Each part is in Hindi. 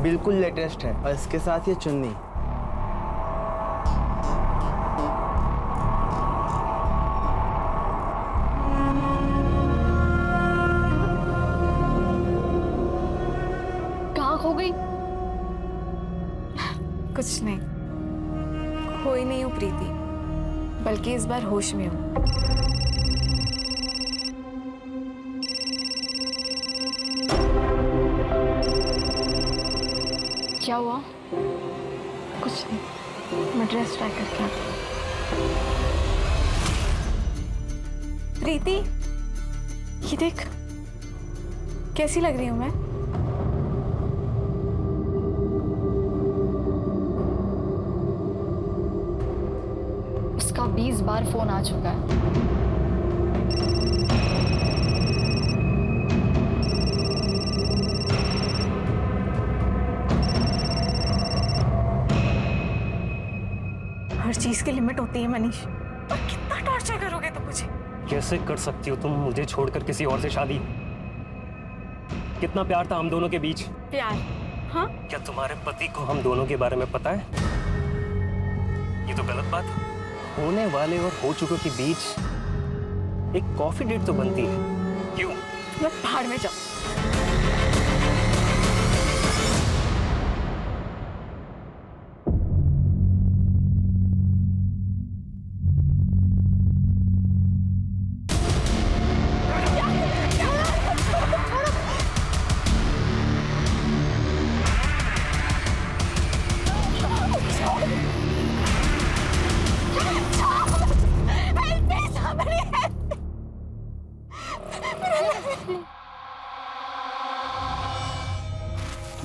बिल्कुल लेटेस्ट है और इसके साथ ये चुन्नी। कहाँ खो गई? कुछ नहीं, खोई नहीं हूँ प्रीति, बल्कि इस बार होश में हूँ। क्या हुआ? कुछ नहीं, मैं ड्रेस ट्राई करके आती हूँ। प्रीति, ये देख, कैसी लग रही हूँ मैं? उसका 20 बार फोन आ चुका है। हर चीज की लिमिट होती है मनीष, और कितना टॉर्चर करोगे तुम मुझे? कैसे कर सकती हो तुम मुझे छोड़कर किसी और से शादी? कितना प्यार था हम दोनों के बीच। प्यार? हाँ? क्या तुम्हारे पति को हम दोनों के बारे में पता है? ये तो गलत बात है। होने वाले और हो चुके के बीच एक कॉफी डेट तो बनती है, क्यों? मैं पहाड़ में जाऊँ।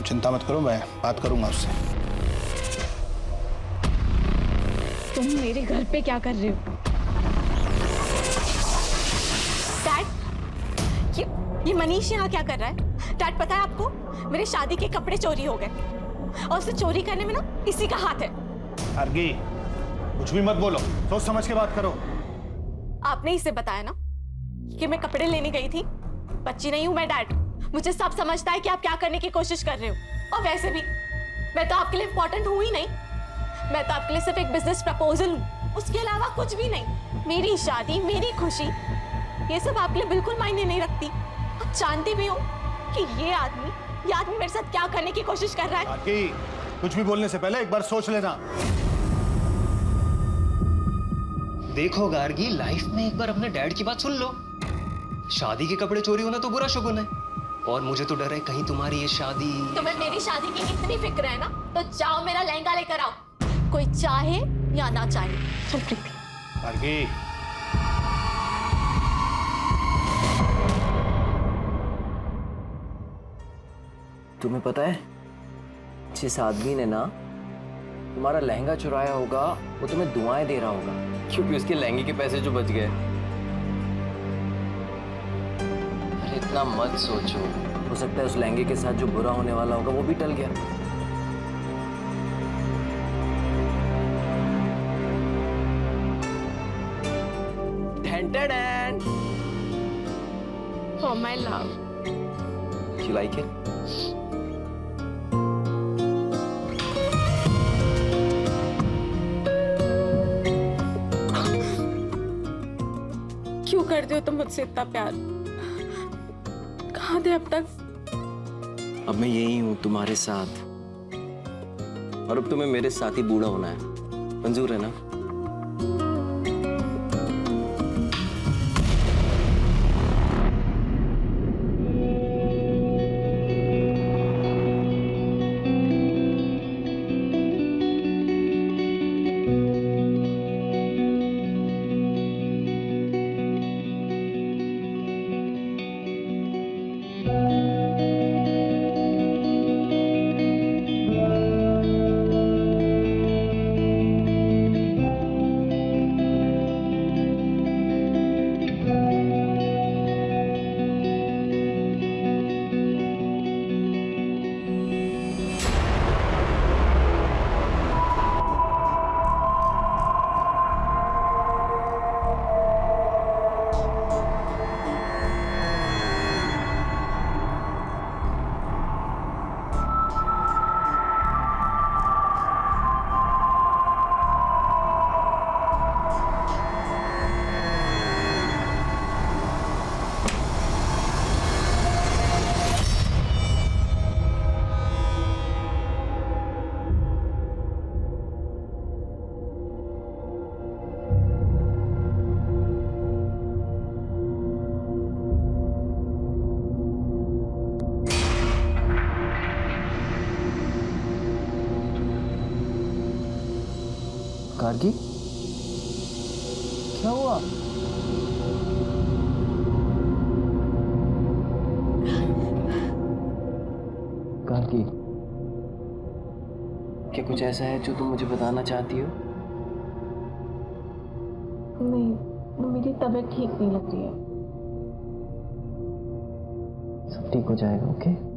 चिंता मत करो, मैं बात करूंगा उससे। तुम मेरे घर पे क्या कर रहे हो? डैड, ये मनीष यहाँ क्या कर रहा है? डैड, पता है आपको, मेरे शादी के कपड़े चोरी हो गए और उसे चोरी करने में ना इसी का हाथ है। अर्गी, कुछ भी मत बोलो, सोच समझ के बात करो। आपने इसे बताया ना कि मैं कपड़े लेने गई थी। बच्ची नहीं हूं मैं डैड, मुझे सब समझता है कि आप क्या करने की कोशिश कर रहे हो। और वैसे भी मैं तो आपके लिए इंपॉर्टेंट हूं ही नहीं, मैं तो आपके लिए सिर्फ एक बिजनेस प्रपोजल हूं, उसके अलावा कुछ भी नहीं। मेरी शादी, मेरी खुशी, ये सब आपके लिए बिल्कुल मायने नहीं रखती। आप जानती भी हो कि ये आदमी मेरे साथ क्या करने की कोशिश कर रहा है। अर्गी, कुछ भी बोलने से पहले एक बार सोच लेना। देखो गार्गी, लाइफ में एक बार अपने डैड की बात सुन लो। शादी के कपड़े चोरी होना तो बुरा शगुन है, और मुझे तो डर है कहीं तुम्हारी ये शादी। तुम्हें मेरी शादी की इतनी फिक्र है ना, तो जाओ मेरा लहंगा लेकर आओ, कोई चाहे या ना चाहे। चल प्रीति। अर्गी, तुम्हें पता है, जिस आदमी ने ना तुम्हारा लहंगा चुराया होगा वो तुम्हें दुआएं दे रहा होगा, क्योंकि उसके लहंगे के पैसे जो बच गए। अरे इतना मत सोचो, हो सकता है उस लहंगे के साथ जो बुरा होने वाला होगा वो भी टल गया। For my love. You like it? क्यों करते हो तुम मुझसे इतना प्यार? कहाँ थे अब तक? अब मैं यही हूँ तुम्हारे साथ, और अब तुम्हें मेरे साथ ही बूढ़ा होना है। मंजूर है ना? गार्गी, क्या हुआ? गार्गी, क्या कुछ ऐसा है जो तुम मुझे बताना चाहती हो? नहीं, मेरी तबीयत ठीक नहीं लग रही है। सब ठीक हो जाएगा, ओके?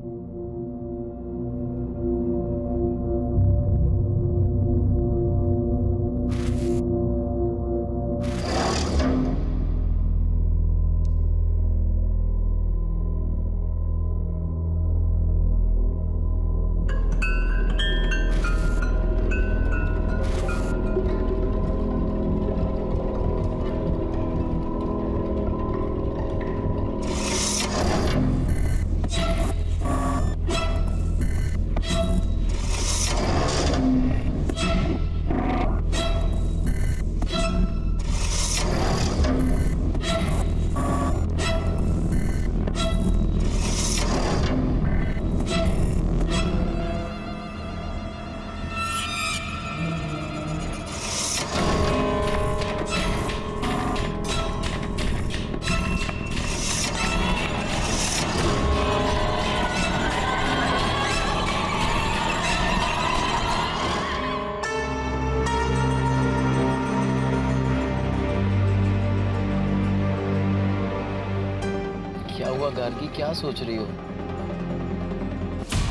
क्या हुआ गार्गी, क्या सोच रही हो?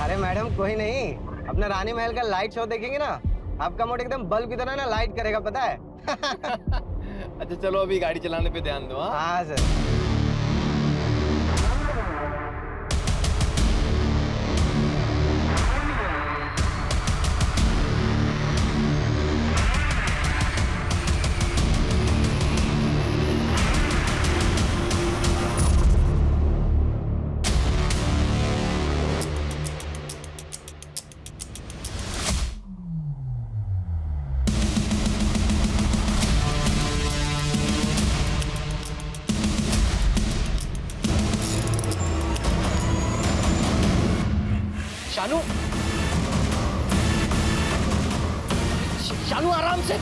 अरे मैडम कोई नहीं, अपने रानी महल का लाइट शो देखेंगे ना, आपका मूड एकदम बल्ब की तरह ना लाइट करेगा, पता है? अच्छा चलो अभी गाड़ी चलाने पे ध्यान दो। हाँ सर। शानू, शानू आराम से।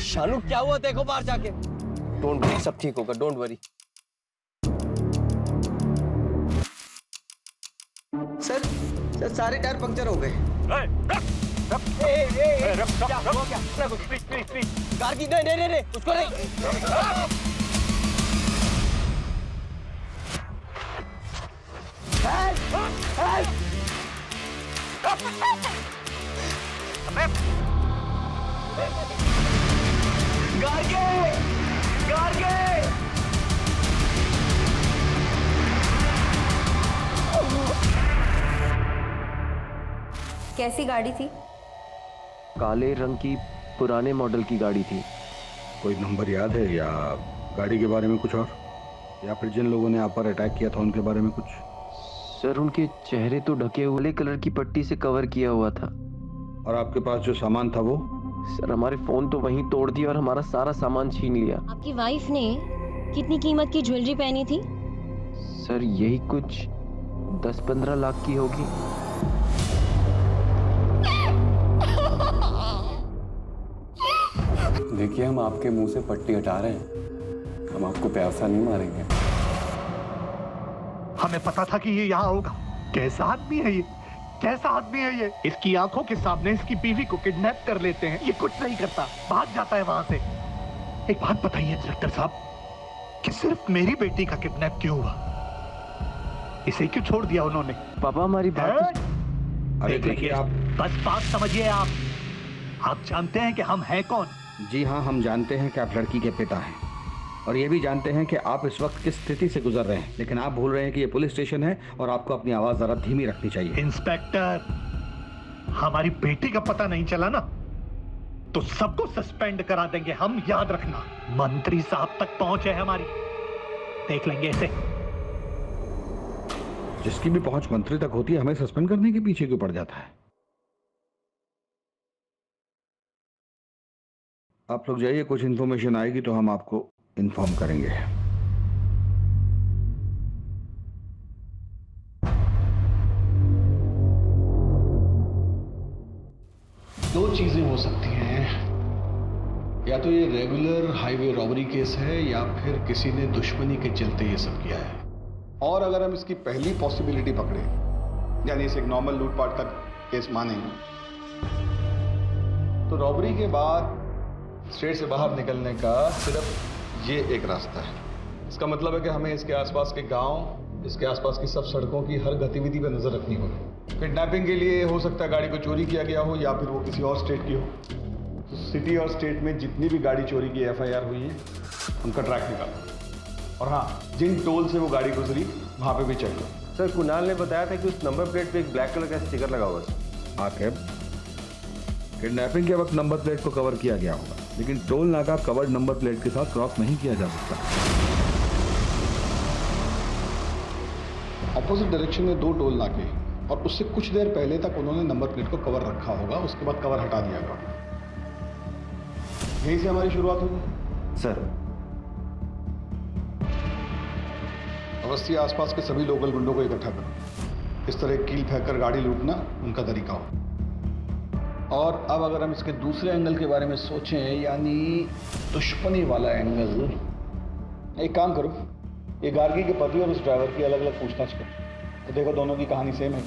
शानू क्या हुआ, देखो बाहर जाके। डोंट वरी, सब ठीक होगा, डोंट वरी। सर सारे टायर पंक्चर हो गए। गार्गी नहीं, उसको नहीं। कैसी गाड़ी थी? काले रंग की पुराने मॉडल की गाड़ी थी। कोई नंबर याद है या गाड़ी के बारे में कुछ और, या फिर जिन लोगों ने आप पर अटैक किया था उनके बारे में कुछ? सर उनके चेहरे तो ढके हुए कलर की पट्टी से कवर किया हुआ था। और आपके पास जो सामान था वो? सर हमारे फोन तो वहीं तोड़ दिया और हमारा सारा सामान छीन लिया। आपकी वाइफ ने कितनी कीमत की ज्वेलरी पहनी थी? सर यही कुछ 10-15 लाख की होगी। देखिए हम आपके मुंह से पट्टी हटा रहे हैं, हम आपको प्यासा नहीं मारेंगे। हमें पता था कि ये यहाँ होगा। कैसा आदमी है ये, कैसा आदमी है ये। इसकी आंखों के सामने इसकी बीवी को किडनैप कर लेते हैं, ये कुछ नहीं करता, भाग जाता है वहां से। एक बात बताइए इंस्पेक्टर साहब, कि सिर्फ मेरी बेटी का किडनैप क्यों हुआ? इसे क्यों छोड़ दिया उन्होंने? पापा हमारी बात अरे देखिए आप, बस बात समझिए आप जानते हैं कि हम हैं कौन? जी हाँ, हम जानते हैं कि आप लड़की के पिता हैं और ये भी जानते हैं कि आप इस वक्त किस स्थिति से गुजर रहे हैं, लेकिन आप भूल रहे हैं कि ये पुलिस स्टेशन है और आपको अपनी आवाज जरा धीमी रखनी चाहिए। इंस्पेक्टर, हमारी बेटी का पता नहीं चला ना तो सबको सस्पेंड करा देंगे हम, याद रखना। मंत्री साहब तक पहुंच है हमारी, देख लेंगे इसे। जिसकी भी पहुंच मंत्री तक होती है, हमें सस्पेंड करने के पीछे क्यों पड़ जाता है? आप लोग जाइए, कुछ इन्फॉर्मेशन आएगी तो हम आपको इन्फॉर्म करेंगे। दो चीजें हो सकती हैं, या तो ये रेगुलर हाईवे रॉबरी केस है या फिर किसी ने दुश्मनी के चलते ये सब किया है। और अगर हम इसकी पहली पॉसिबिलिटी पकड़े, यानी इसे एक नॉर्मल लूटपाट का केस माने, तो रॉबरी के बाद स्टेट से बाहर निकलने का सिर्फ ये एक रास्ता है। इसका मतलब है कि हमें इसके आसपास के गांव, इसके आसपास की सब सड़कों की हर गतिविधि पर नजर रखनी होगी। किडनैपिंग के लिए हो सकता है गाड़ी को चोरी किया गया हो या फिर वो किसी और स्टेट की हो। तो सिटी और स्टेट में जितनी भी गाड़ी चोरी की FIR हुई है उनका ट्रैक निकालो। और हाँ, जिन टोल से वो गाड़ी गुजरी वहाँ पे भी चेक करो। सर कुणाल ने बताया था कि उस नंबर प्लेट पे एक ब्लैक कलर का स्टिकर लगा हुआ है। आकिब, किडनैपिंग के वक्त नंबर प्लेट को कवर किया गया होगा, लेकिन टोल नाका कवर्ड नंबर प्लेट के साथ क्रॉस नहीं किया जा सकता। अपोजिट डायरेक्शन में 2 टोल नाके और उससे कुछ देर पहले तक उन्होंने नंबर प्लेट को कवर रखा होगा, उसके बाद कवर हटा दिया होगा। यहीं से हमारी शुरुआत होगी। सर अवस्थी आसपास के सभी लोकल गुंडों को इकट्ठा करो। इस तरह कील फेंक कर गाड़ी लूटना उनका तरीका हो। और अब अगर हम इसके दूसरे एंगल के बारे में सोचें, यानी दुश्मनी वाला एंगल, एक काम करो, ये गार्गी के पति और उस ड्राइवर की अलग अलग पूछताछ करो तो देखो दोनों की कहानी सेम है।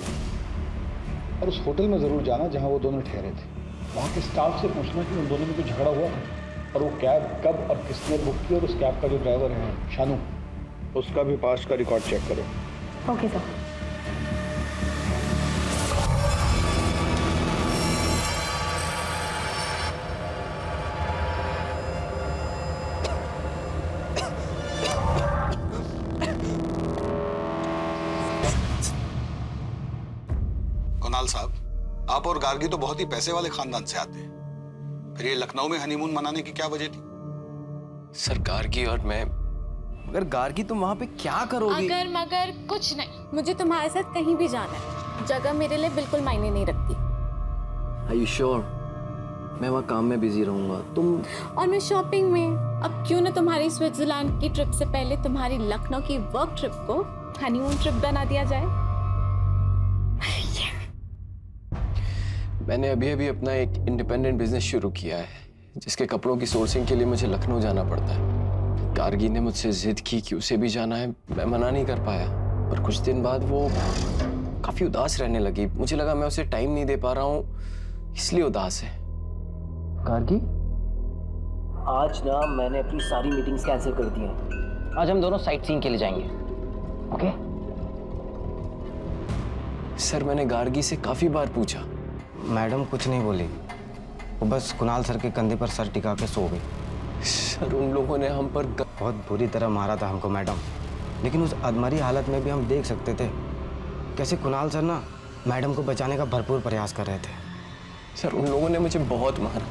और उस होटल में ज़रूर जाना जहां वो दोनों ठहरे थे, वहाँ के स्टाफ से पूछना कि उन दोनों में कुछ झगड़ा हुआ है और वो कैब कब और किसने बुक की, और उस कैब का जो ड्राइवर है शानू, उसका भी पास्ट का रिकॉर्ड चेक करो। Okay sir. कुणाल साहब, आप और गार्गी तो बहुत ही पैसे वाले खानदान से आते हैं, फिर ये लखनऊ में हनीमून मनाने की क्या वजह थी? सर गार्गी और मैं, मगर गार्गी तुम वहां पे क्या करोगी? अगर मगर कुछ नहीं, मुझे तुम्हारे साथ कहीं भी जाना है, जगह मेरे लिए बिल्कुल मायने नहीं रखती। Are you sure? मैं वहाँ काम में बिजी रहूंगा, तुम। और मैं शॉपिंग में। अब क्यों ना तुम्हारी स्विट्जरलैंड की ट्रिप से पहले तुम्हारी लखनऊ की वर्क ट्रिप को हनीमून ट्रिप बना दिया जाए। मैंने अभी अभी अपना एक इंडिपेंडेंट बिजनेस शुरू किया है, जिसके कपड़ों की सोर्सिंग के लिए मुझे लखनऊ जाना पड़ता है। गार्गी ने मुझसे जिद की कि उसे भी जाना है, मैं मना नहीं कर पाया। पर कुछ दिन बाद वो काफी उदास रहने लगी। मुझे लगा मैं उसे टाइम नहीं दे पा रहा हूँ, इसलिए उदास है। गार्गी, आज ना मैंने अपनी सारी मीटिंग्स कैंसिल कर दी हैं। आज हम दोनों साइट सीइंग के लिए जाएंगे, ओके? सर मैंने गार्गी से काफी बार पूछा, मैडम कुछ नहीं बोली, वो बस कुणाल सर के कंधे पर सर टिका के सो गई। सर उन लोगों ने हम पर बहुत बुरी तरह मारा था हमको मैडम, लेकिन उस अधमरी हालत में भी हम देख सकते थे कैसे कुणाल सर ना मैडम को बचाने का भरपूर प्रयास कर रहे थे। सर उन लोगों ने मुझे बहुत मारा।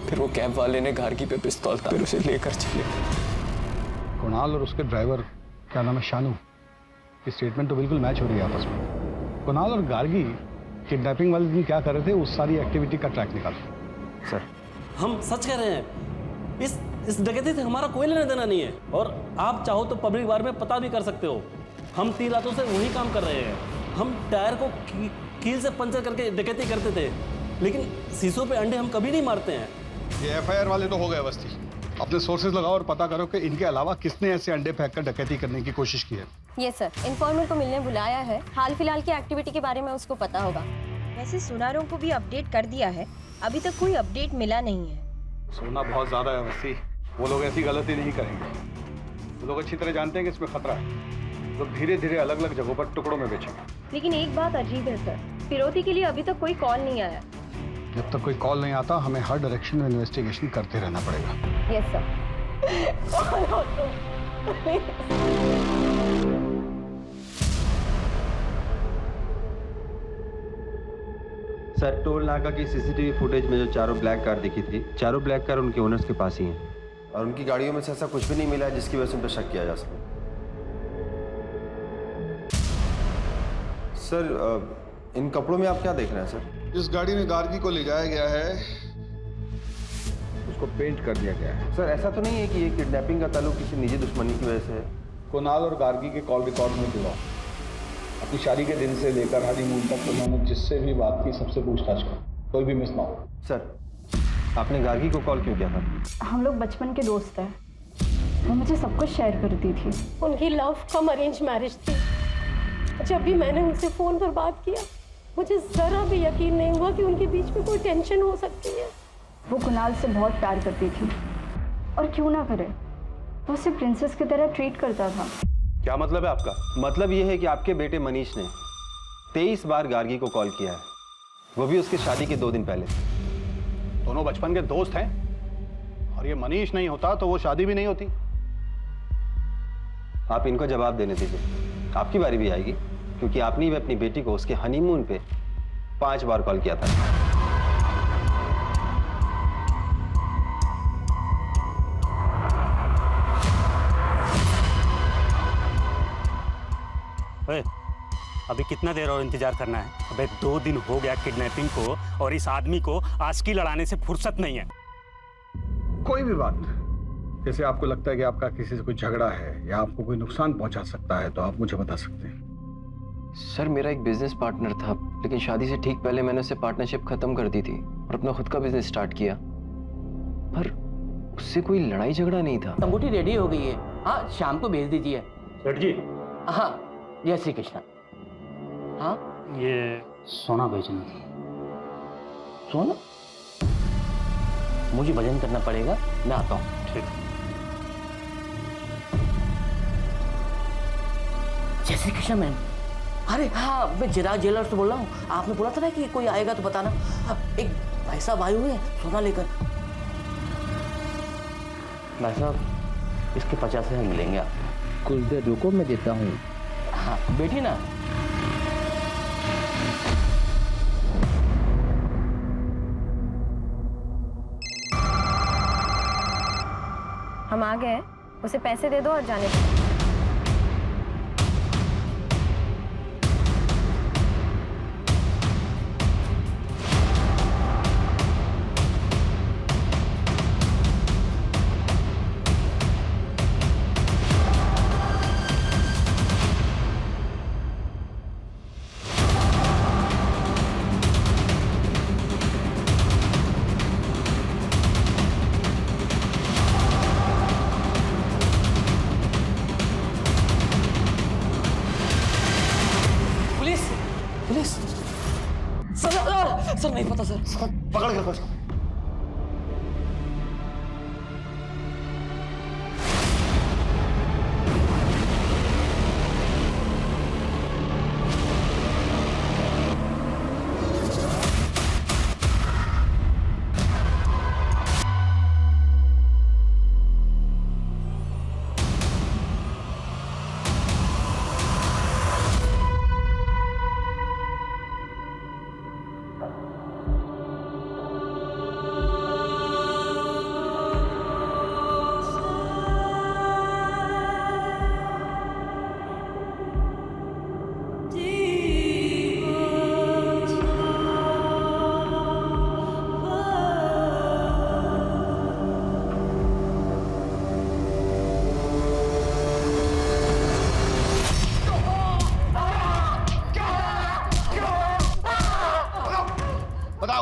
फिर वो कैब वाले ने गार्गी पे पिस्तौल था, फिर उसे लेकर चले। कुणाल और उसके ड्राइवर, क्या नाम है, शानू, की स्टेटमेंट तो बिल्कुल मैच हो रही है आपस में। कुणाल और गार्गी किडनैपिंग वाले दिन क्या कर रहे थे, उस सारी एक्टिविटी का ट्रैक निकालो। सर हम सच कह रहे हैं, इस डकैती से हमारा कोई लेना देना नहीं है, और आप चाहो तो पब्लिक बार में पता भी कर सकते हो। हम 3 रातों से वही काम कर रहे हैं। हम टायर को कील से पंचर करके डकैती करते थे, लेकिन शीशों पे अंडे हम कभी नहीं मारते हैं। ये FIR वाले तो हो गए अवस्थी। अपने सोर्सेज लगाओ और पता करो कि इनके अलावा किसने ऐसे अंडे फेंक कर डकैती करने की कोशिश की है। ये सर, इन्फॉर्मर को मिलने बुलाया है, हाल फिलहाल की एक्टिविटी के बारे में उसको पता होगा। वैसे सुनारों को भी अपडेट कर दिया है, अभी तक कोई अपडेट मिला नहीं है। सोना बहुत ज्यादा है अवस्थी, वो लोग ऐसी गलती नहीं करेंगे। वो लोग अच्छी तरह जानते हैं कि इसमें खतरा है, लोग धीरे धीरे अलग अलग जगहों पर टुकड़ों में बेचेंगे। लेकिन एक बात अजीब है सर, फिरौती के लिए अभी तक कोई कॉल नहीं आया। जब तक कोई कॉल नहीं आता हमें हर डायरेक्शन में इन्वेस्टिगेशन करते रहना पड़ेगा। Yes sir. सर टोल नाका की CCTV फुटेज में जो चारों ब्लैक कार दिखी थी, चारों ब्लैक कार उनके ओनर्स के पास ही हैं, और उनकी गाड़ियों में से ऐसा कुछ भी नहीं मिला है जिसकी वजह से उन पर शक किया जा सके। सर इन कपड़ों में आप क्या देख रहे हैं सर? जिस गाड़ी में गार्गी को ले जाया गया है उसको पेंट कर दिया गया है। सर ऐसा तो नहीं है कि ये किडनैपिंग का ताल्लुक किसी निजी दुश्मनी की वजह से है? कुणाल और गार्गी के कॉल रिकॉर्ड में जुड़ा, अपनी शादी के दिन से लेकर हनीमून तक उन्होंने जिससे भी बात की सबसे पूछताछ की। कोई भी मिस ना हो। सर, आपने गार्गी को कॉल क्यों किया था? हम लोग बचपन के दोस्त हैं। वो मुझे सब कुछ शेयर करती थी। उनकी लव कम अरेंज मैरिज थी। जब भी मैंने उनसे फोन पर बात किया, मुझे जरा भी यकीन नहीं हुआ कि उनके बीच में कोई टेंशन हो सकती है। वो कुणाल से बहुत प्यार करती थी, और क्यों ना करे, वो उसे प्रिंसेस की तरह ट्रीट करता था। क्या मतलब है आपका? मतलब ये है कि आपके बेटे मनीष ने 23 बार गार्गी को कॉल किया है, वो भी उसकी शादी के 2 दिन पहले। दोनों बचपन के दोस्त हैं, और ये मनीष नहीं होता तो वो शादी भी नहीं होती। आप इनको जवाब देने दीजिए, आपकी बारी भी आएगी, क्योंकि आपने भी अपनी बेटी को उसके हनीमून पे 5 बार कॉल किया था। ओए, अभी कितना देर और इंतजार करना है? अबे 2 दिन हो गया किडनैपिंग को, और इस आदमी को आस्की लड़ाने से फुर्सत नहीं है। कोई भी बात, जैसे आपको लगता है कि आपका किसी से कोई झगड़ा है या आपको कोई नुकसान पहुंचा सकता है, तो आप मुझे बता सकते हैं। सर, मेरा एक बिजनेस पार्टनर था, लेकिन शादी से ठीक पहले मैंने उससे पार्टनरशिप खत्म कर दी थी और अपना खुद का बिजनेस स्टार्ट किया। पर उससे कोई लड़ाई झगड़ा नहीं था। अंगूठी रेडी हो गई है, हाँ शाम को भेज दीजिए। सेठ जी, हाँ, जय श्री कृष्ण। हाँ, ये सोना बेचना था। सोना? मुझे भजन करना पड़ेगा, मैं आता हूँ। ठीक। जय श्री कृष्ण मैम। अरे हाँ, मैं चिराग ज्वेलर से बोल रहा हूँ। आपने बोला था ना कि कोई आएगा तो बताना। एक भाई साहब आए हुए हैं सोना लेकर। भाई साहब, इसके 50,000 मिलेंगे आप। कुछ देर रुको, मैं देता हूँ। हाँ, बैठिए ना। हम आ गए, उसे पैसे दे दो और जाने दो। सर नहीं पता सर। पकड़ के रखो इसको।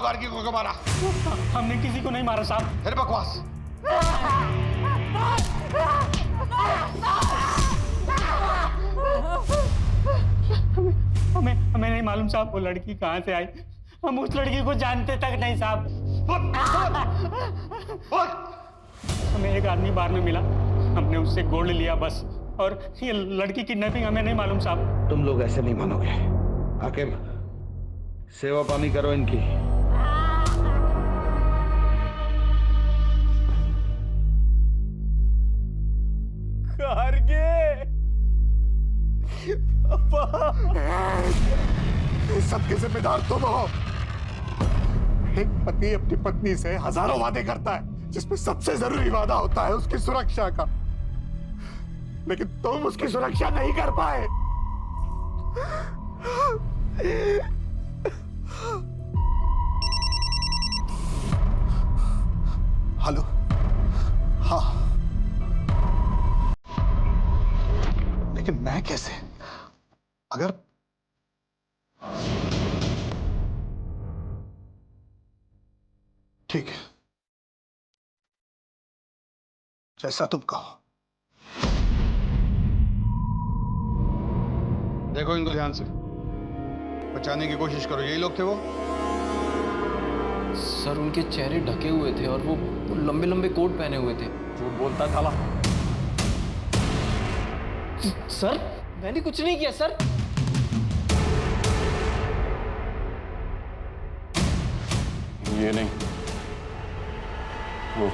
गार्गी को मारा? हमने किसी को नहीं मारा साहब। फिर बकवास। हमें नहीं मालूम साहब वो लड़की कहाँ से आई। हम उस लड़की को जानते तक नहीं साहब। हमें एक आदमी बार में मिला, हमने उससे गोल्ड लिया बस। और ये लड़की किडनैपिंग हमें नहीं मालूम साहब। तुम लोग ऐसे नहीं मानोगे। आकिब, सेवा पानी करो इनकी। इस सब के जिम्मेदार तुम हो। एक पति अपनी पत्नी से हजारों वादे करता है, जिसमें सबसे जरूरी वादा होता है उसकी सुरक्षा का, लेकिन तुम उसकी सुरक्षा नहीं कर पाए। हेलो, हाँ, लेकिन मैं कैसे? अगर ठीक है, जैसा तुम कहो। देखो इनको ध्यान से, बचाने की कोशिश करो। यही लोग थे वो? सर उनके चेहरे ढके हुए थे और वो लंबे लंबे कोट पहने हुए थे। झूठ बोलता साला। सर मैंने कुछ नहीं किया सर। ये नहीं, वो।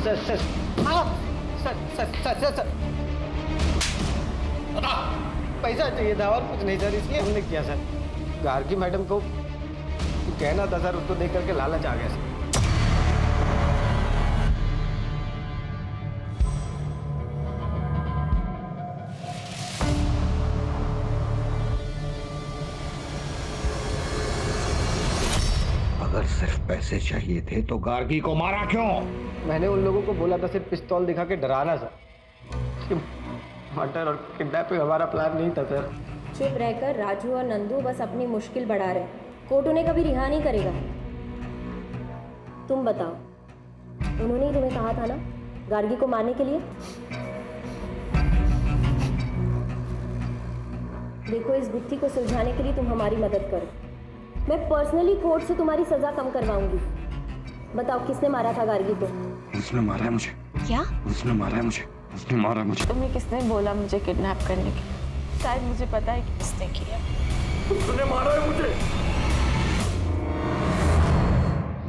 सर सर सर पैसा चाहिए था और कुछ नहीं सर, इसलिए हमने किया सर। गार्गी मैडम को कहना था सर, उसको देख करके लालच आ गया सर। अगर सिर्फ पैसे चाहिए थे तो गार्गी को मारा क्यों? मैंने उन लोगों को बोला था सिर्फ पिस्तौल दिखा के डराना सर। मर्डर और किडनैपिंग हमारा प्लान नहीं था सर। चुप रहकर राजू और नंदू बस अपनी मुश्किल बढ़ा रहे। कोर्ट उन्हें कभी रिहा नहीं करेगा। तुम बताओ, उन्होंने ही तुम्हें कहा था ना गार्गी को मारने के लिए? देखो, इस गुत्थी को सुलझाने के लिए तुम हमारी मदद करो। मैं पर्सनली कोर्ट से तुम्हारी सजा कम करवाऊंगी। बताओ, किसने मारा था गार्गी को? उसने मारा है मुझे। क्या? उसने मारा है मुझे। उसने मारा मुझे। तुम्हें किसने बोला मुझे किडनैप करने के? शायद मुझे पता है कि किसने किया। उसने मारा है मुझे।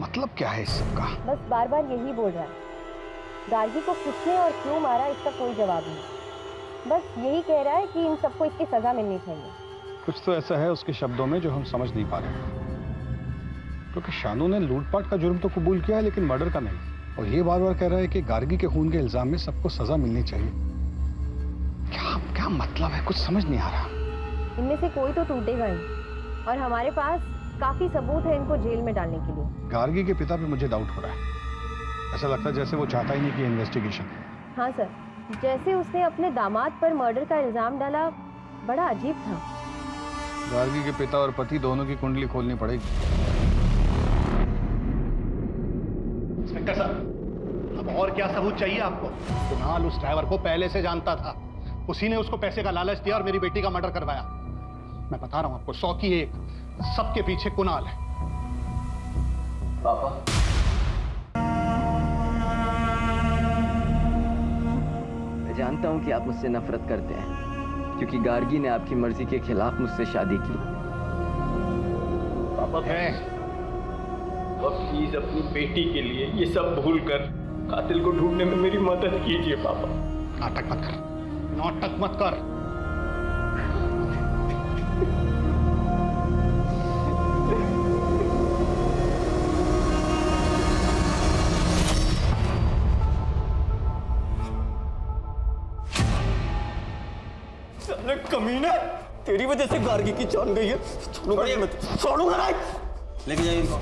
मतलब क्या है इस सब का? बस बार बार यही बोल रहा है। गार्गी को किसने और क्यों मारा इसका कोई जवाब नहीं। बस यही कह रहा है कि इन सबको इसकी सजा मिलनी चाहिए। कुछ तो ऐसा है उसके शब्दों में जो हम समझ नहीं पा रहे, क्योंकि शानू ने लूटपाट का जुर्म तो कबूल किया है लेकिन मर्डर का नहीं। और ये बार बार कह रहा है कि गार्गी के खून के इल्जाम में सबको सजा मिलनी चाहिए। क्या क्या मतलब है, कुछ समझ नहीं आ रहा। इनमें से कोई तो टूटेगा ही, और हमारे पास काफी सबूत है इनको जेल में डालने के लिए। गार्गी के पिता पे मुझे डाउट हो रहा है। ऐसा लगता है जैसे वो चाहता ही नहीं कि इन्वेस्टिगेशन। हाँ सर, जैसे उसने अपने दामाद पर मर्डर का इल्जाम डाला, बड़ा अजीब था। गार्गी के पिता और पति दोनों की कुंडली खोलनी पड़ेगी। इंस्पेक्टर साहब, अब और क्या सबूत चाहिए आपको? कुणाल उस ड्राइवर को पहले से जानता था। उसी ने उसको पैसे का लालच दिया और मेरी बेटी का मर्डर करवाया। मैं बता रहा हूं आपको, 100 की 1, सबके पीछे कुणाल है। पापा, मैं जानता हूं कि आप मुझसे नफरत करते हैं क्योंकि गार्गी ने आपकी मर्जी के खिलाफ मुझसे शादी की। पापा है, प्लीज अपनी बेटी के लिए ये सब भूल कर कातिल को ढूंढने में मेरी मदद कीजिए पापा। नाटक मत कर, नाटक मत कर। अरे कमीना, तेरी वजह से गार्गी की जान गई है। छोड़ूंगा नहीं। लेके जाइए इनको।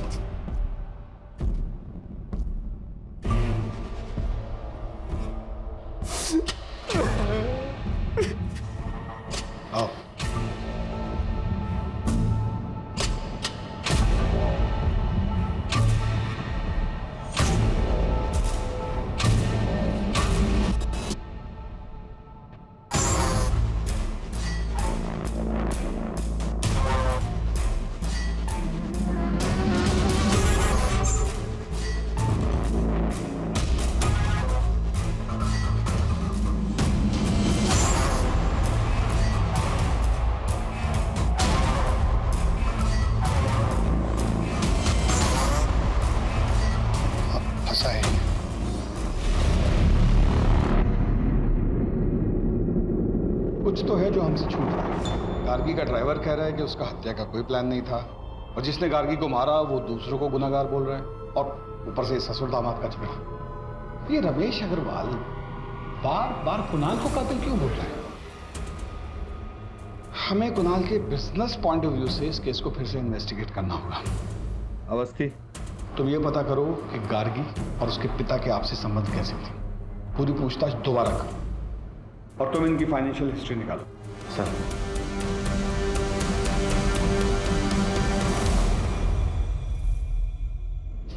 आओ। कुछ तो है जो हमसे छूट रहा है। गार्गी का ड्राइवर कह रहा है कि उसका हत्या का कोई प्लान नहीं था और जिसने गार्गी को मारा वो दूसरों को गुनाहगार बोल रहे हैं और ऊपर से ससुर दामाद का झगड़ा। ये रमेश अग्रवाल बार बार कुणाल को कातिल क्यों बोल रहा है? हमें कुणाल के बिजनेस पॉइंट ऑफ व्यू से इस केस को फिर से इन्वेस्टिगेट करना होगा। अवस्थी, तुम ये पता करो कि गार्गी और उसके पिता के आपसी संबंध कैसे थे। पूरी पूछताछ दोबारा करो और तुम इनकी फाइनेंशियल हिस्ट्री निकालो। सर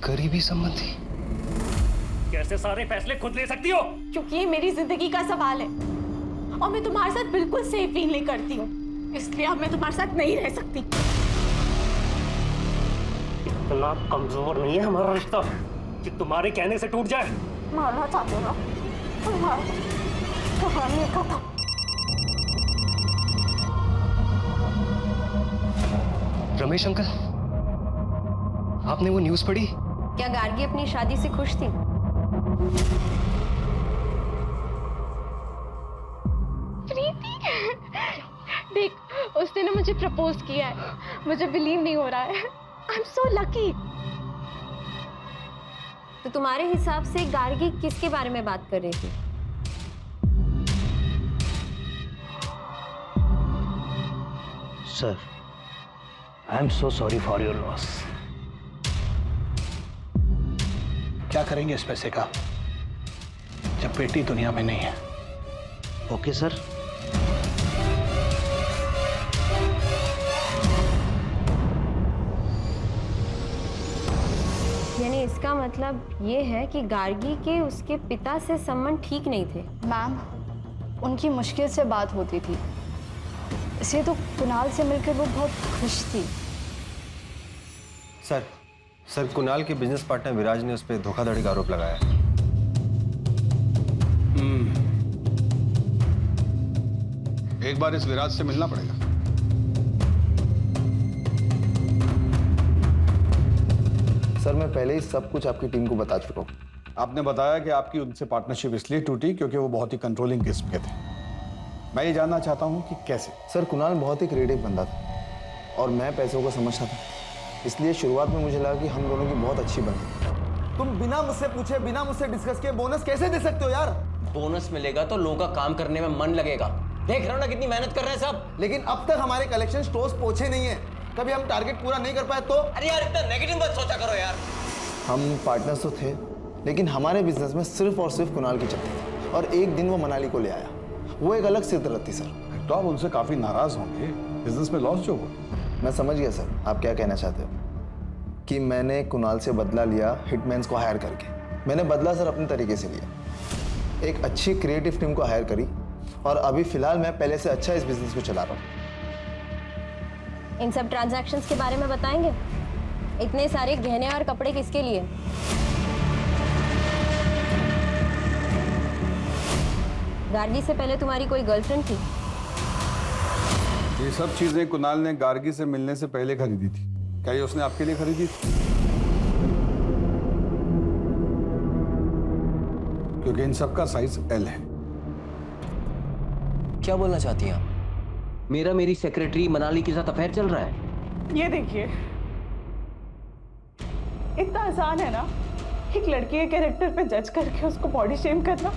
करीबी संबंधी? कैसे सारे फैसले खुद ले सकती हो? क्योंकि ये मेरी जिंदगी का सवाल है और मैं तुम्हारे साथ बिल्कुल सेफ फील नहीं करती हूँ, इसलिए अब मैं तुम्हारे साथ नहीं रह सकती। इतना कमजोर नहीं है हमारा रिश्ता कि तुम्हारे कहने से टूट जाए। मारना चाहते हो ना? तुम्हारे था। रमेश अंकल, आपने वो न्यूज़ पढ़ी? क्या गार्गी अपनी शादी से खुश थी? प्रीति, देख उसने ना मुझे प्रपोज किया है, मुझे बिलीव नहीं हो रहा है। I am so lucky. तो तुम्हारे हिसाब से गार्गी किसके बारे में बात कर रही थी? Sir, I am so sorry for your loss. क्या करेंगे इस पैसे का जब बेटी दुनिया में नहीं है? Okay sir. यानी इसका मतलब ये है कि गार्गी के उसके पिता से संबंध ठीक नहीं थे। मैम, उनकी मुश्किल से बात होती थी, इसलिए तो कुणाल से मिलकर वो बहुत खुश थी। सर कुणाल के बिजनेस पार्टनर विराज ने उस पर धोखाधड़ी का आरोप लगाया है। एक बार इस विराज से मिलना पड़ेगा। सर, मैं पहले ही सब कुछ आपकी टीम को बता चुका हूँ। आपने बताया कि आपकी उनसे पार्टनरशिप इसलिए टूटी क्योंकि वो बहुत ही कंट्रोलिंग किस्म के थे। मैं ये जानना चाहता हूँ कि कैसे। सर, कुणाल बहुत ही क्रिएटिव बंदा था और मैं पैसों को समझता था, इसलिए शुरुआत में मुझे लगा कि हम दोनों की बहुत अच्छी बनी। तुम बिना मुझसे पूछे, बिना मुझसे डिस्कस किए बोनस कैसे दे सकते हो यार? बोनस मिलेगा तो लोगों का काम करने में मन लगेगा। देख रहे हो ना कितनी मेहनत कर रहे हैं सब। लेकिन अब तक हमारे कलेक्शन स्टोर्स पहुंचे नहीं है। कभी हम टारगेट पूरा नहीं कर पाए तो? अरे यार इतना नेगेटिव मत सोचा करो यार। हम पार्टनर्स तो थे, लेकिन हमारे बिजनेस में सिर्फ और सिर्फ कुणाल की चलती थी और एक दिन वो मनाली को ले आया। वो एक अलग सिरदर्द थी सर। तो आप उनसे काफी नाराज होंगे, बिजनेस में लॉस जो हुआ। मैं समझ गया सर आप क्या कहना चाहते हो, कि मैंने कुणाल से बदला लिया हिटमैन्स को हायर करके। मैंने बदला सर अपने तरीके से लिया, एक अच्छी क्रिएटिव टीम को हायर करी और अभी फिलहाल मैं पहले से अच्छा इस बिजनेस को चला रहा हूँ। इन सब ट्रांजैक्शंस के बारे में बताएंगे? इतने सारे गहने और कपड़े किसके लिए? गार्गी से पहले तुम्हारी कोई गर्लफ्रेंड थी? ये सब चीजें कुणाल ने गार्गी से मिलने से पहले खरीदी थी। क्या ये उसने आपके लिए खरीदी थी? क्योंकि इन सब का साइज एल है। क्या बोलना चाहती हैं आप? मेरा मेरी सेक्रेटरी मनाली के साथ अफेयर चल रहा है। ये देखिए, इतना आसान है ना एक लड़की के कैरेक्टर पे जज करके उसको बॉडी शेम करना।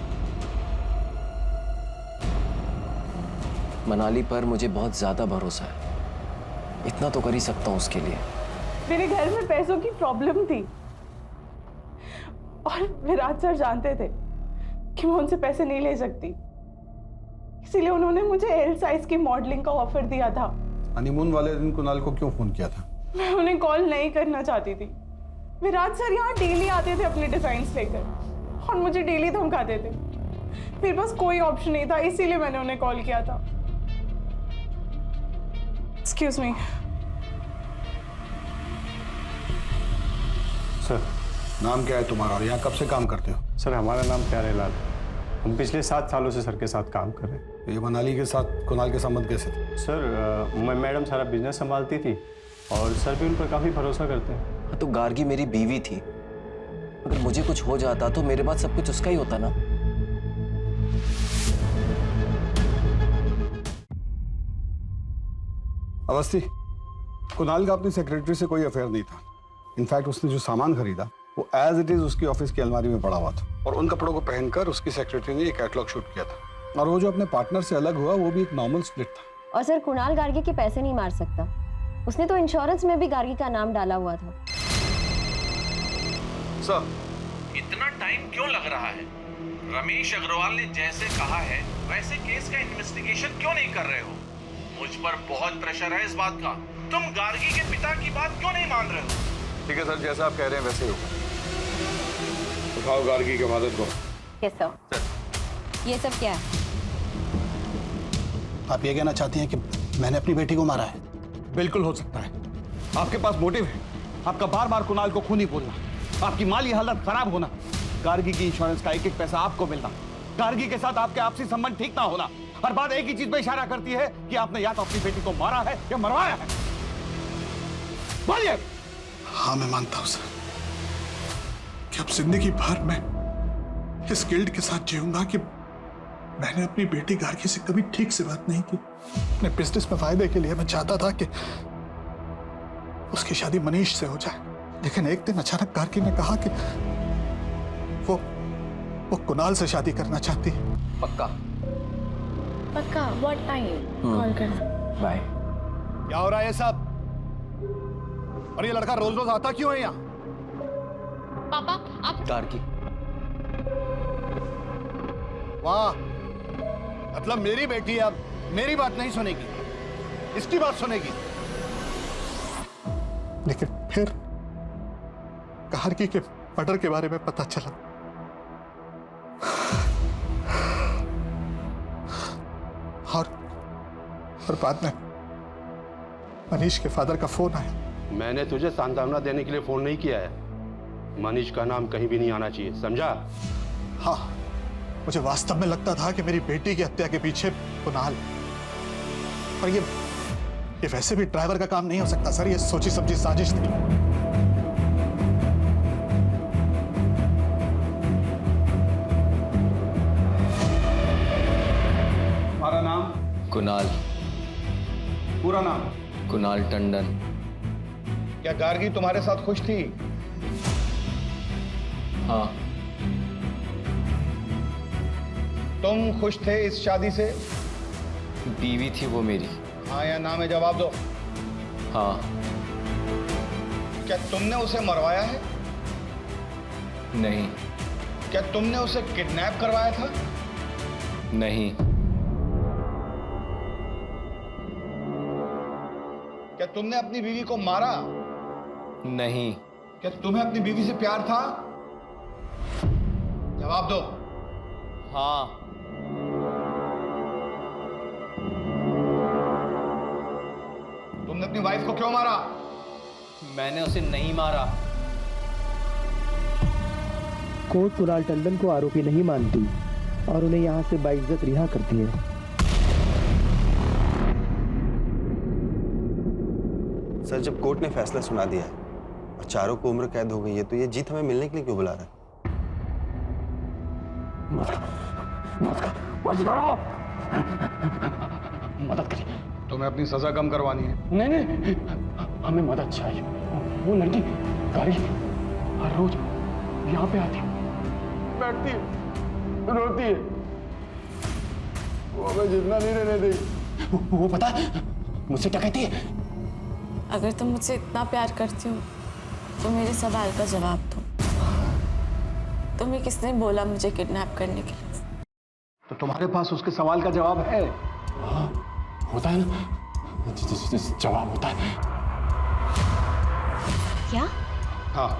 मनाली पर मुझे बहुत ज्यादा भरोसा है, इतना तो कर ही सकता हूँ उसके लिए। मेरे घर में पैसों की प्रॉब्लम थी और विराज सर जानते थे कि मैं उनसे पैसे नहीं ले सकती, इसीलिए उन्होंने मुझे एल साइज की मॉडलिंग का ऑफर दिया था। हनीमून वाले दिन कुणाल को क्यों फोन किया था? मैं उन्हें कॉल नहीं करना चाहती थी। विराज सर यहाँ डेली आते थे अपने डिजाइन्स लेकर और मुझे डेली धमकाते थे। मेरे पास कोई ऑप्शन नहीं था, इसीलिए मैंने उन्हें कॉल किया था। एक्सक्यूज मी सर, नाम क्या है तुम्हारा और यहाँ कब से काम करते हो? सर, हमारा नाम प्यारेलाल है। हम पिछले 7 सालों से सर के साथ काम कर रहे हैं। ये मनाली के साथ कुणाल के संबंध कैसे थे? सर, मैडम सारा बिजनेस संभालती थी और सर भी उन पर काफ़ी भरोसा करते हैं। हाँ, तो गार्गी मेरी बीवी थी, अगर मुझे कुछ हो जाता तो मेरे पास सब कुछ उसका ही होता ना। अवस्थी, कुणाल का अपनी सेक्रेटरी से कोई अफेयर नहीं था। इनफैक्ट उसने जो सामान खरीदा वो एज इट इज उसकी ऑफिस की अलमारी में पड़ा हुआ था और उन कपड़ों को पहनकर उसकी सेक्रेटरी ने एक कैटलॉग शूट किया था। और वो जो अपने पार्टनर से अलग हुआ वो भी एक नॉर्मल स्प्लिट था। और सर, कुणाल गार्गी के पैसे नहीं मार सकता। उसने तो इंश्योरेंस में भी गार्गी का नाम डाला हुआ था। सर, इतना टाइम क्यों लग रहा है? रमेश अग्रवाल ने जैसे कहा है वैसे केस का इन्वेस्टिगेशन क्यों नहीं कर रहे हो? मुझ पर बहुत प्रेशर है इस बात का। तुम गार्गी के पिता की बात क्यों नहीं मान रहे हो? ठीक है सर, जैसा आप कह रहे हैं वैसे ही होगा। उठाओ गार्गी के फादर को। Yes sir. ये सब क्या है? आप ये कहना चाहती हैं कि मैंने अपनी बेटी को मारा है? बिल्कुल हो सकता है। आपके पास मोटिव है, आपका बार बार कुणाल को खूनी बोलना, आपकी माली हालत खराब होना, गार्गी की इंश्योरेंस का एक एक पैसा आपको मिलना, गार्गी के साथ आपके आपसी संबंध ठीक ना होना। हर बात एक ही चीज पे इशारा करती है कि आपने या तो अपनी बेटी को मारा है या मरवाया है। बोलिए। हाँ, मैं मानता हूं सर कि अब जिंदगी भर मैं इस गिल्ट के साथ जीऊंगा कि मैंने अपनी बेटी गार्गी से कभी ठीक से बात नहीं की। अपने बिजनेस में फायदे के लिए मैं चाहता था कि उसकी शादी मनीष से हो जाए, लेकिन एक दिन अचानक गार्गी ने कहा कि वो कुणाल से शादी करना चाहती है। पक्का? पक्का। What time? कॉल करना। बाय। क्या हो रहा है ये सब? और ये लड़का रोज रोज आता क्यों है यहाँ? पापा आप गार्गी। वाह, मतलब मेरी बेटी अब मेरी बात नहीं सुनेगी, इसकी बात सुनेगी। लेकिन फिर गार्गी के मर्डर के बारे में पता चला और बाद में मनीष के फादर का फोन आया। मैंने तुझे सांत्वना देने के लिए फोन नहीं किया है। मनीष का नाम कहीं भी नहीं आना चाहिए, समझा? हाँ, मुझे वास्तव में लगता था कि मेरी बेटी की हत्या के पीछे कुणाल, और ये वैसे भी ड्राइवर का काम नहीं हो सकता सर, ये सोची समझी साजिश थी। तुम्हारा नाम? कुणाल। पूरा नाम? कुणाल टंडन। क्या गार्गी तुम्हारे साथ खुश थी? हाँ। तुम खुश थे इस शादी से? बीवी थी वो मेरी। हाँ या ना में जवाब दो। हाँ। क्या तुमने उसे मरवाया है? नहीं। क्या तुमने उसे किडनैप करवाया था? नहीं। क्या तुमने अपनी बीवी को मारा? नहीं। क्या तुम्हें अपनी बीवी से प्यार था? जवाब दो। हाँ। तुमने अपनी वाइफ को क्यों मारा? मैंने उसे नहीं मारा। कोर्ट कुणाल टंडन को आरोपी नहीं मानती और उन्हें यहाँ से बाइज्जत रिहा करती है। सर, जब कोर्ट ने फैसला सुना दिया है और चारों को उम्र कैद हो गई है, तो ये जीत हमें मिलने के लिए क्यों बुला रहा है? मदद करिए। तुम्हें अपनी सजा कम करवानी है? नहीं, हमें मदद चाहिए। वो लड़की गाड़ी हर रोज यहाँ पे आती है, बैठती है, रोती है, वो हमें जितना नहीं रहने देगी। वो पता है मुझसे क्या कहती है? अगर तुम मुझसे इतना प्यार करती हो तो मेरे सवाल का जवाब दो। तुम्हें किसने बोला मुझे किडनैप करने के लिए? तो तुम्हारे पास उसके सवाल का जवाब है? हाँ, होता है ना, जवाब होता है। क्या? हाँ,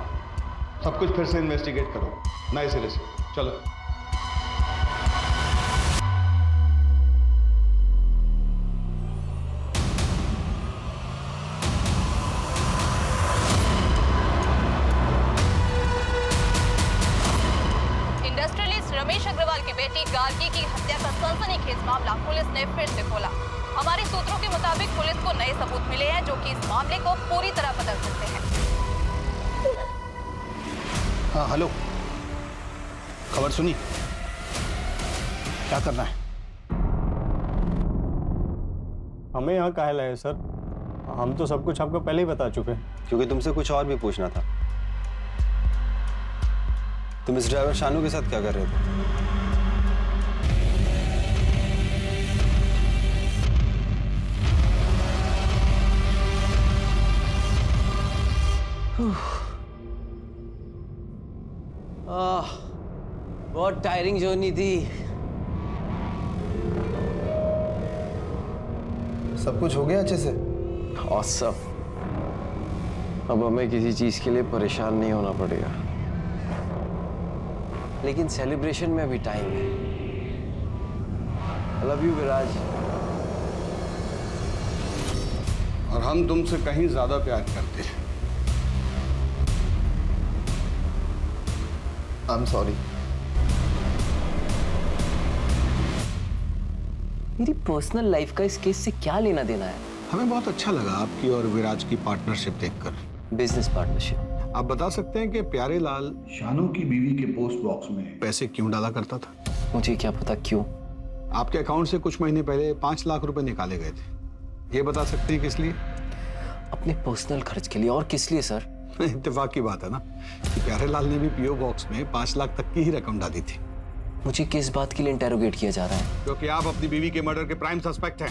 सब कुछ फिर से इन्वेस्टिगेट करो नए सिरे से। चलो। इंडस्ट्रियलिस्ट रमेश अग्रवाल की बेटी गार्गी की हत्या का सनसनीखेज मामला पुलिस ने फिर से खोला। हमारे सूत्रों के मुताबिक पुलिस को नए सबूत मिले हैं जो कि इस मामले को पूरी तरह बदल सकते हैं। हाँ, हेलो, खबर सुनी? क्या करना है? हमें यहाँ काहे लाए सर? हम तो सब कुछ आपको पहले ही बता चुके हैं। क्योंकि तुमसे कुछ और भी पूछना था। तुम इस ड्राइवर शानू के साथ क्या कर रहे थे? बहुत टायरिंग जर्नी थी। सब कुछ हो गया अच्छे से? ऑसम। अब हमें किसी चीज के लिए परेशान नहीं होना पड़ेगा, लेकिन सेलिब्रेशन में अभी टाइम है। आई लव यू विराज। और हम तुमसे कहीं ज्यादा प्यार करते हैं। I am sorry. मेरी पर्सनल लाइफ का इस केस से क्या लेना देना है? हमें बहुत अच्छा लगा आपकी और विराज की पार्टनरशिप देखकर। Business partnership. आप बता सकते हैं कि प्यारे लाल शानू की बीवी के पोस्ट बॉक्स में पैसे क्यों डाला करता था? मुझे क्या पता क्यों। आपके अकाउंट से कुछ महीने पहले 5 लाख रुपए निकाले गए थे, ये बता सकते हैं किस लिए? अपने पर्सनल खर्च के लिए। और किस लिए सर? इत्तेफाक की बात है ना कि प्यारे लाल ने भी पीओ बॉक्स में 5 लाख तक की ही रकम डाली थी। मुझे किस बात के लिए इंटेरोगेट किया जा रहा है? क्योंकि आप अपनी बीवी के मर्डर के प्राइम सस्पेक्ट हैं।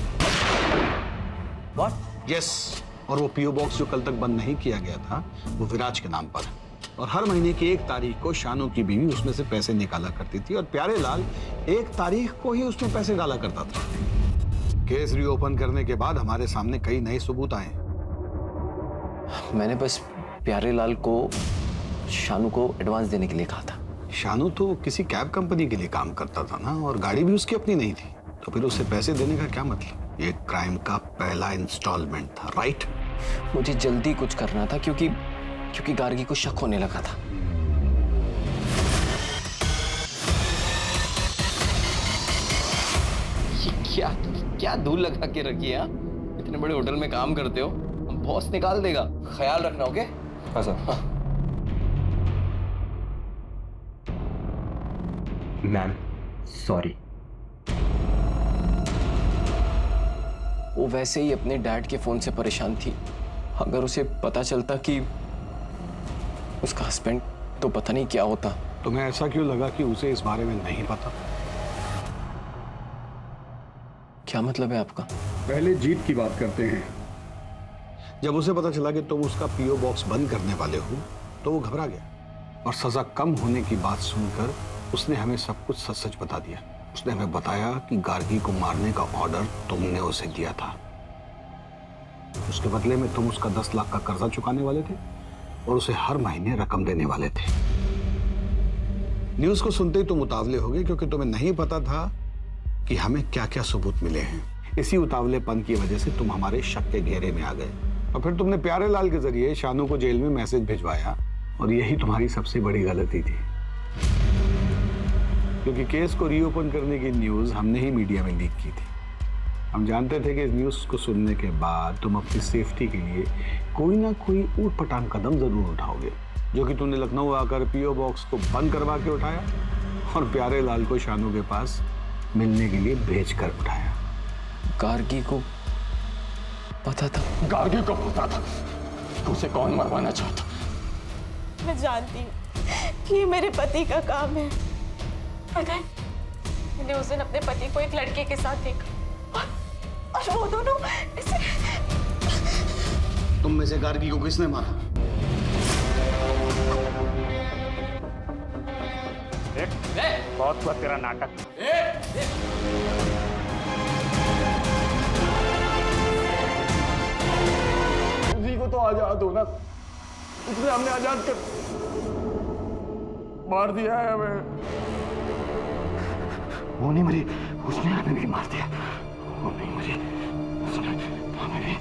What? यस। और वो पीओ बॉक्स जो कल तक बंद नहीं किया गया था वो विराज के नाम पर है, और हर महीने की 1 तारीख को शानू की बीवी उसमें से पैसे निकाला करती थी और प्यारे लाल 1 तारीख को ही उसमें पैसे डाला करता था। केस रीओपन करने के बाद हमारे सामने कई नए सबूत आए। मैंने बस प्यारे लाल को शानू को एडवांस देने के लिए कहा था। शानू तो किसी कैब कंपनी के लिए काम करता था ना, और गाड़ी भी उसकी अपनी नहीं थी, तो फिर उसे पैसे देने का क्या मतलब? ये क्राइम का पहला इंस्टॉलमेंट था, राइट? मुझे जल्दी कुछ करना था क्योंकि गार्गी को शक होने लगा था। ये क्या धूल लगा के रखी है? इतने बड़े होटल में काम करते हो, बॉस निकाल देगा, ख्याल रखना। ओके? हाँ सर। Ma'am sorry. वो वैसे ही अपने डैड के फोन से परेशान थी। अगर उसे पता चलता कि उसका हस्बैंड, तो पता नहीं क्या होता। तुम्हें ऐसा क्यों लगा कि उसे इस बारे में नहीं पता? क्या मतलब है आपका? पहले जीत की बात करते हैं। जब उसे पता चला कि तुम उसका पीओ बॉक्स बंद करने वाले हो तो वो घबरा गया, और सजा कम होने की बात सुनकर उसने हमें सब कुछ सच सच बता दिया। उसने हमें बताया कि गार्गी को मारने का ऑर्डर तुमने उसे दिया था। उसके बदले में तुम उसका 10 लाख का कर्जा चुकाने वाले थे और उसे हर महीने रकम देने वाले थे। न्यूज़ को सुनते ही तुम उतावले हो गए, क्योंकि तुम्हें नहीं पता था कि हमें क्या क्या सबूत मिले हैं। इसी उतावलेपन की वजह से तुम हमारे शक के घेरे में आ गए, और फिर तुमने प्यारे लाल के जरिए शानू को जेल में मैसेज भिजवाया, और यही तुम्हारी सबसे बड़ी गलती थी, क्योंकि केस को रीओपन करने की न्यूज़ हमने ही मीडिया में लीक की थी। हम जानते थे कि इस न्यूज़ को सुनने के बाद तुम अपनी सेफ्टी के लिए कोई ना कोई ऊट-पटांग कदम जरूर उठाओगे, जो कि तुमने लखनऊ आकर पीओ बॉक्स को बंद करवा के उठाया और प्यारे लाल को शानू के पास मिलने के लिए भेज कर उठाया। गार्गी को पता था? गार्गी को पता था उसे कौन मरवाना चाहता। मैं जानती हूँ कि ये मेरे पति का काम है। अगर मैंने उस दिन अपने पति को एक लड़के के साथ देखा और वो दोनों इसे... तुम में से गार्गी को किसने मारा? बहुत हुआ तेरा नाटक। उसी को तो आजाद होना, उसने हमने आजाद कर मार दिया है हमें। वो नहीं मरी, उसने हमें भी मार दिया। वो नहीं मरी, उसने हमें भी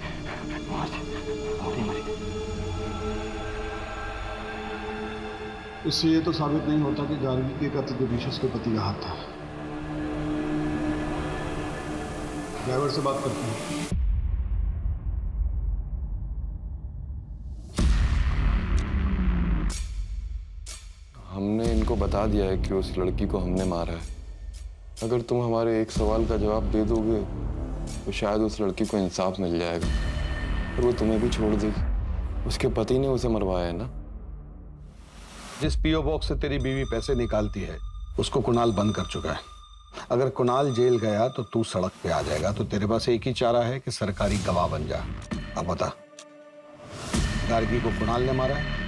मार दिया। वो नहीं मरी। इससे ये तो साबित नहीं होता कि गार्गी के कत्ल के पीछे उसके पति का हाथ था। ड्राइवर से बात करते हैं। हमने इनको बता दिया है कि उस लड़की को हमने मारा है। अगर तुम हमारे एक सवाल का जवाब दे दोगे तो शायद उस लड़की को इंसाफ मिल जाएगा और वो तुम्हें भी छोड़ देगी। उसके पति ने उसे मरवाया है ना। जिस पीओ बॉक्स से तेरी बीवी पैसे निकालती है उसको कुणाल बंद कर चुका है। अगर कुणाल जेल गया तो तू सड़क पे आ जाएगा, तो तेरे पास एक ही चारा है कि सरकारी गवाह बन जा। अब बता, गार्गी को कुणाल ने मारा है?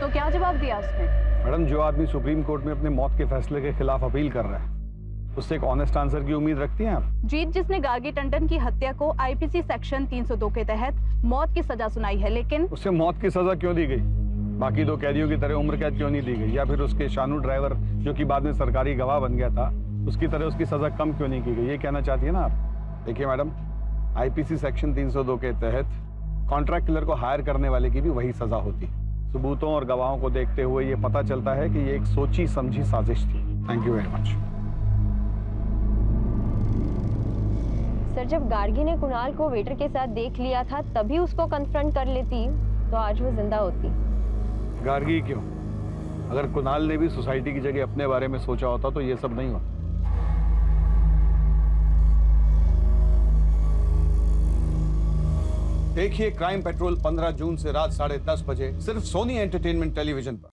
तो क्या जवाब दिया उसने? मैडम, जो आदमी सुप्रीम कोर्ट में अपने मौत के फैसले के खिलाफ अपील कर रहा है उससे एक ऑनेस्ट आंसर की उम्मीद रखती हैं आप? जीत जिसने गार्गी टंडन की हत्या को आईपीसी सेक्शन 302 के तहत मौत की सजा सुनाई है, लेकिन उसे मौत की सजा क्यों दी गई? बाकी दो कैदियों की तरह उम्र कैद क्यों नहीं दी गई? या फिर उसके शानू ड्राइवर जो कि बाद में सरकारी गवाह बन गया था, उसकी तरह उसकी सजा कम क्यों नहीं की गई? ये कहना चाहती है ना आप? देखिए मैडम, आईपीसी सेक्शन 302 के तहत कॉन्ट्रैक्ट किलर को हायर करने वाले की भी वही सजा होती है। सबूतों और गवाहों को देखते हुए ये पता चलता है कि ये एक सोची समझी साजिश थी। Thank you very much. Sir, जब गार्गी ने कुणाल को वेटर के साथ देख लिया था तभी उसको कन्फ्रंट कर लेती तो आज वो जिंदा होती। गार्गी क्यों? अगर कुणाल ने भी सोसाइटी की जगह अपने बारे में सोचा होता तो ये सब नहीं होता। देखिए क्राइम पेट्रोल 15 जून से रात 10:30 बजे सिर्फ सोनी एंटरटेनमेंट टेलीविजन पर।